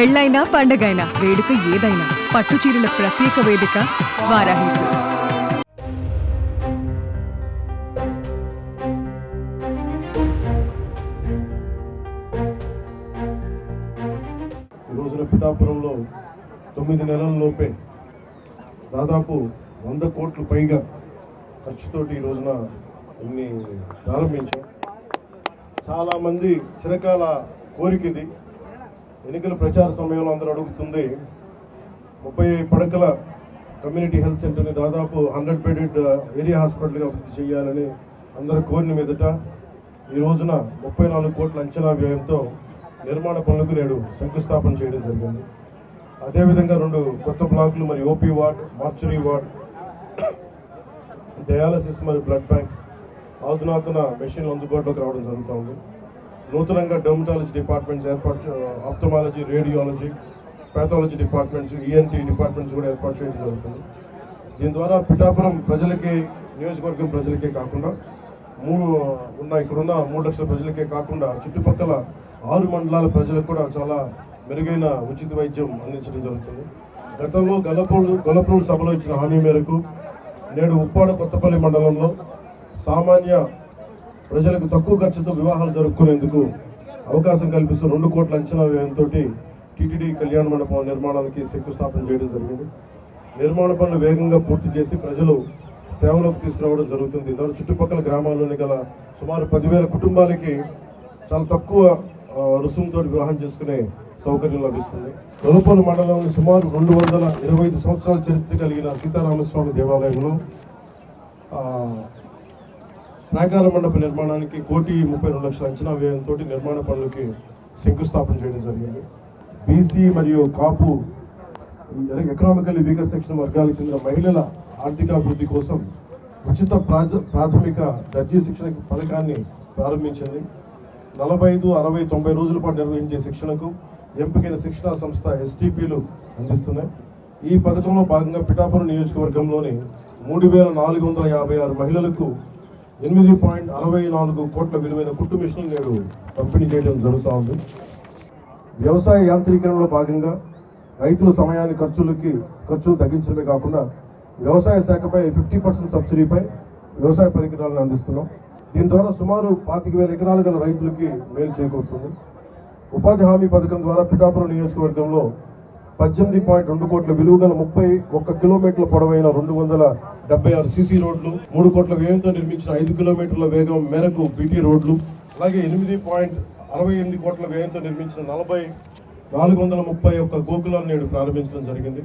పెళ్ళైనా పండగైనా వేడుక ఏదైనా పట్టు చీరల ప్రత్యేక వేదిక వారాహి సిల్క్స్. ఈ రోజున పిఠాపురంలో 9 నెలల లోపే దాదాపు 100 కోట్ల పైగా ఖర్చుతోటి ఈ రోజున ఇన్ని ప్రారంభించాం. చాలామంది చిరకాల కోరికది. ఎన్నికల ప్రచార సమయంలో అందరూ అడుగుతుంది 30 పడకల కమ్యూనిటీ హెల్త్ సెంటర్ని దాదాపు 100 బెడెడ్ ఏరియా హాస్పిటల్గా అభివృద్ధి చేయాలని అందరూ కోరిన మీదట ఈ రోజున 34 కోట్ల అంచనా వ్యయంతో నిర్మాణ పనులకు నేడు శంకుస్థాపన చేయడం జరిగింది. అదేవిధంగా 2 కొత్త బ్లాకులు మరియు OP ward, mortuary ward, dialysis మరియు బ్లడ్ బ్యాంక్ అధునాతన మెషిన్లు అందుబాటులోకి రావడం జరుగుతుంది. నూతనంగా డెర్మటాలజీ డిపార్ట్మెంట్స్ ఏర్పాటు, ophthalmology, radiology, pathology departments, ENT departments కూడా ఏర్పాటు చేయడం జరుగుతుంది. దీని ద్వారా పిఠాపురం ప్రజలకి, నియోజకవర్గం ప్రజలకే కాకుండా ఇక్కడున్న 3 లక్షల ప్రజలకే కాకుండా చుట్టుపక్కల 6 మండలాల ప్రజలకు కూడా చాలా మెరుగైన ఉచిత వైద్యం అందించడం జరుగుతుంది. గతంలో గొల్లప్రోలు సభలో ఇచ్చిన హామీ మేరకు నేడు ఉప్పాడ కొత్తపల్లి మండలంలో సామాన్య ప్రజలకు తక్కువ ఖర్చుతో వివాహాలు జరుపుకునేందుకు అవకాశం కల్పిస్తూ 2 కోట్ల అంచనా వ్యయంతో టీటీడీ కళ్యాణ మండపం నిర్మాణానికి శంకుస్థాపన చేయడం జరిగింది. నిర్మాణ పనులు వేగంగా పూర్తి చేసి ప్రజలు సేవలోకి తీసుకురావడం జరుగుతుంది. ఇందులో చుట్టుపక్కల గ్రామాల్లోని గల సుమారు 10,000 కుటుంబాలకి చాలా తక్కువ రుసుముతో వివాహం చేసుకునే సౌకర్యం లభిస్తుంది. కొలపల్లి మండలంలోని సుమారు 225 సంవత్సరాల చరిత్ర కలిగిన సీతారామస్వామి దేవాలయంలో ప్రాకార మండప నిర్మాణానికి 1,32,00,000 అంచనా వ్యయంతో నిర్మాణ పనులకి శంకుస్థాపన చేయడం జరిగింది. బీసీ మరియు కాపు ఎకనామికల్లీ వీకర్ సెక్షన్ వర్గాలకు చెందిన మహిళల ఆర్థికాభివృద్ధి కోసం ఉచిత ప్రాథమిక దర్జీ శిక్షణ పథకాన్ని ప్రారంభించింది. 45, 60, 90 రోజుల పాటు నిర్వహించే శిక్షణకు ఎంపికైన శిక్షణా సంస్థ ఎస్టీపీలు అందిస్తున్నాయి. ఈ పథకంలో భాగంగా పిఠాపురం నియోజకవర్గంలోని 3,456 మహిళలకు 8.64 కోట్ల విలువైన కుట్టు మిషన్లు నేడు పంపిణీ చేయడం జరుగుతూ ఉంది. వ్యవసాయ యాంత్రీకరణలో భాగంగా రైతుల సమయాన్ని ఖర్చులు తగ్గించడమే కాకుండా వ్యవసాయ శాఖపై 50% సబ్సిడీపై వ్యవసాయ పరికరాలను అందిస్తున్నాం. దీని ద్వారా సుమారు 25,000 ఎకరాలు గల రైతులకి మేలు చేకూరుతుంది. ఉపాధి హామీ పథకం ద్వారా పిఠాపురం నియోజకవర్గంలో 18.2 కోట్ల విలువ గల 31 కిలోమీటర్ల పొడవైన 276 సీసీ రోడ్లు, 3 కోట్ల వ్యయంతో నిర్మించిన 5 కిలోమీటర్ల వేగం మేరకు బీటీ రోడ్లు, అలాగే 8.68 కోట్ల వ్యయంతో నిర్మించిన 431 గోకులాలను నేడు ప్రారంభించడం జరిగింది.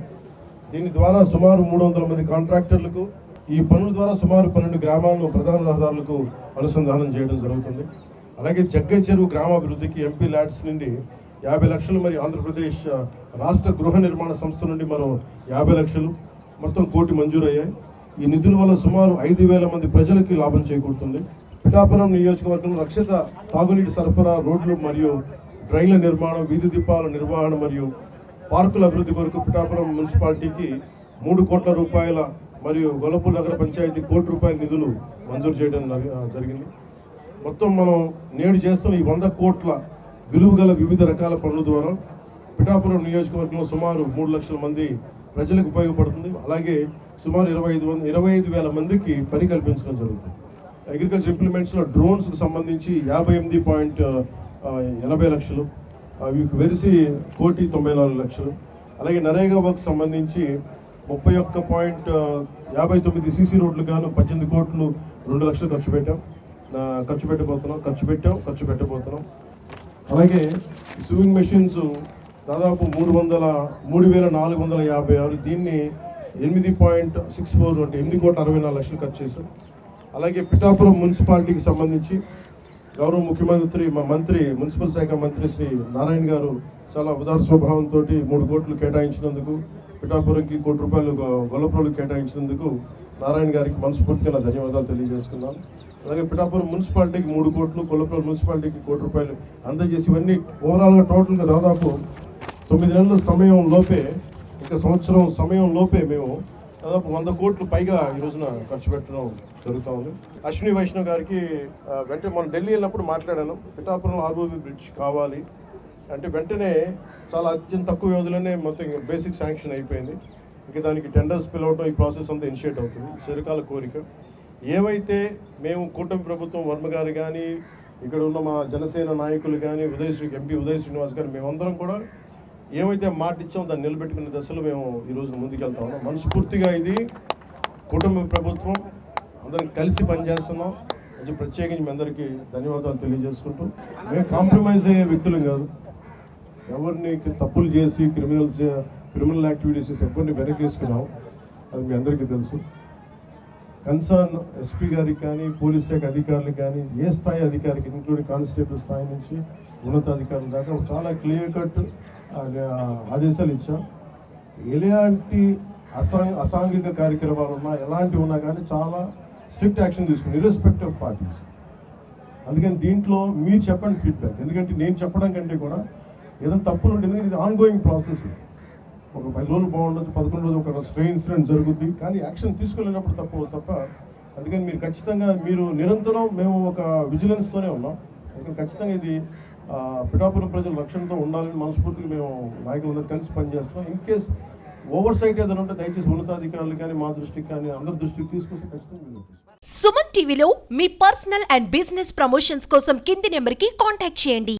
దీని ద్వారా సుమారు 300 మంది కాంట్రాక్టర్లకు, ఈ పనుల ద్వారా సుమారు 12 గ్రామాలను ప్రధాన రహదారులకు అనుసంధానం చేయడం జరుగుతుంది. అలాగే జగ్గై చెరువు గ్రామాభివృద్ధికి ఎంపీ ల్యాడ్స్ నుండి 50 లక్షలు మరియు ఆంధ్రప్రదేశ్ రాష్ట్ర గృహ నిర్మాణ సంస్థ నుండి మరో 50 లక్షలు, మొత్తం 1 కోటి మంజూరయ్యాయి. ఈ నిధుల వల్ల సుమారు 5,000 మంది ప్రజలకి లాభం చేకూరుతుంది. పిఠాపురం నియోజకవర్గంలో రక్షిత తాగునీటి సరఫరా, రోడ్లు మరియు డ్రైన్ల నిర్మాణం, వీధి దీపాల నిర్వహణ మరియు పార్కుల అభివృద్ధి కొరకు పిఠాపురం మున్సిపాలిటీకి 3 కోట్ల రూపాయల మరియు గొల్లపూర్ నగర పంచాయతీ 1 కోటి రూపాయల నిధులు మంజూరు చేయడం జరిగింది. మొత్తం మనం నేడు చేస్తున్న ఈ 100 కోట్ల విలువ గల వివిధ రకాల పనుల ద్వారా పిఠాపురం నియోజకవర్గంలో సుమారు 3 లక్షల మంది ప్రజలకు ఉపయోగపడుతుంది. అలాగే సుమారు 25,000 మందికి పని కల్పించడం జరుగుతుంది. అగ్రికల్చర్ ఇంప్లిమెంట్స్లో డ్రోన్స్కి సంబంధించి 58.80 లక్షలు, అవి వెరిసి 1,94,00,000. అలాగే నరేగా వర్క్ సంబంధించి 31.59 సీసీ రోడ్లు గాను 18 కోట్లు 2 లక్షలు ఖర్చు పెట్టబోతున్నాం. అలాగే స్విమ్మింగ్ మెషిన్స్ దాదాపు 3,456, దీన్ని 8.64 అంటే 8,64,00,000 ఖర్చు చేశాం. అలాగే పిఠాపురం మున్సిపాలిటీకి సంబంధించి గౌరవ ముఖ్యమంత్రి మున్సిపల్ శాఖ మంత్రి శ్రీ నారాయణ గారు చాలా ఉదార స్వభావంతో 3 కోట్లు కేటాయించినందుకు, పిఠాపురంకి 1 కోటి రూపాయలు గొల్లప్రోలుకి కేటాయించినందుకు నారాయణ గారికి మనస్ఫూర్తిగా నా ధన్యవాదాలు తెలియజేసుకున్నాను. అలాగే పిఠాపురం మున్సిపాలిటీకి 3 కోట్లు, గొల్లప్రోలు మున్సిపాలిటీకి 1 కోటి రూపాయలు అందజేసి ఇవన్నీ ఓవరాల్గా టోటల్గా దాదాపు 9 నెలల సమయం లోపే, ఇంకా సంవత్సరం సమయం లోపే మేము దాదాపు 100 కోట్లు పైగా ఈ రోజున ఖర్చు పెట్టడం జరుగుతూ ఉంది. అశ్విని వైష్ణవ్ గారికి వెంటనే మనం ఢిల్లీ వెళ్ళినప్పుడు మాట్లాడాను, పిఠాపురంలో ఆర్ఓబి బ్రిడ్జ్ కావాలి, అంటే వెంటనే చాలా అత్యంత తక్కువ వ్యవధిలోనే మొత్తం బేసిక్ శాంక్షన్ అయిపోయింది. ఇంకా దానికి టెండర్స్ పిలవడం ఈ ప్రాసెస్ అంతా ఇనిషియేట్ అవుతుంది. చిరకాల కోరిక ఏవైతే మేము కూటమి ప్రభుత్వం వర్మ గారు కానీ ఇక్కడ ఉన్న మా జనసేన నాయకులు కానీ ఎంపీ ఉదయ్ శ్రీనివాస్ గారు మేమందరం కూడా ఏమైతే మాట ఇచ్చామో దాన్ని నిలబెట్టుకునే దశలో మేము ఈరోజు ముందుకెళ్తా ఉన్నాం. మనస్ఫూర్తిగా ఇది కుటుంబ ప్రభుత్వం అందరం కలిసి పనిచేస్తున్నాం. అది ప్రత్యేకించి మీ అందరికీ ధన్యవాదాలు తెలియజేసుకుంటూ, మేము కాంప్రమైజ్ అయ్యే వ్యక్తులం కాదు. ఎవరిని తప్పులు చేసి క్రిమినల్ యాక్టివిటీస్ ఎవరిని వెనకేసుకున్నాం అది మీ అందరికీ తెలుసు. కన్సర్న్ ఎస్పీ గారికి కానీ పోలీస్ శాఖ అధికారులకు కానీ ఏ స్థాయి అధికారికి ఇంక్లూడింగ్ కానిస్టేబుల్ స్థాయి నుంచి ఉన్నతాధికారుల దాకా చాలా క్లియర్ కట్ ఆదేశాలు ఇచ్చాం. ఎలాంటి అసాంఘిక కార్యక్రమాలు ఉన్నా ఎలాంటివి ఉన్నా కానీ చాలా స్ట్రిక్ట్ యాక్షన్ తీసుకుని ఇర్రెస్పెక్ట్ ఆఫ్ పార్టీస్. అందుకని దీంట్లో మీరు చెప్పండి ఫీడ్బ్యాక్, ఎందుకంటే నేను చెప్పడం కంటే కూడా ఏదైనా తప్పులు ఉంటుంది. ఎందుకంటే ఇది ఆన్గోయింగ్ ప్రాసెస్. ఒక 10 రోజులు బాగుండొచ్చు, 11 రోజులు ఒక స్ట్రే ఇన్సిడెంట్ జరుగుద్ది, కానీ యాక్షన్ తీసుకోలేనప్పుడు తప్ప అందుకని మీరు ఖచ్చితంగా మీరు నిరంతరం మేము ఒక విజిలెన్స్తోనే ఉన్నాం. అందుకని ఖచ్చితంగా ఇది పిఠాపురం ప్రజల రక్షణతో ఉండాలని మనస్ఫూర్తిగా మేము నాయకులందరూ కలిసి పనిచేస్తాం. ఇన్ కేస్ ఓవర్ సైట్ ఏదైనా ఉంటే దయచేసి ఉన్నతాధికారులు కానీ మా దృష్టికి కానీ అందరి దృష్టికి తీసుకొస్తే ఖచ్చితంగా. సుమన్ టీవీలో మీ పర్సనల్ అండ్ బిజినెస్ ప్రమోషన్స్ కోసం కింది నెంబర్కి కాంటాక్ట్ చేయండి.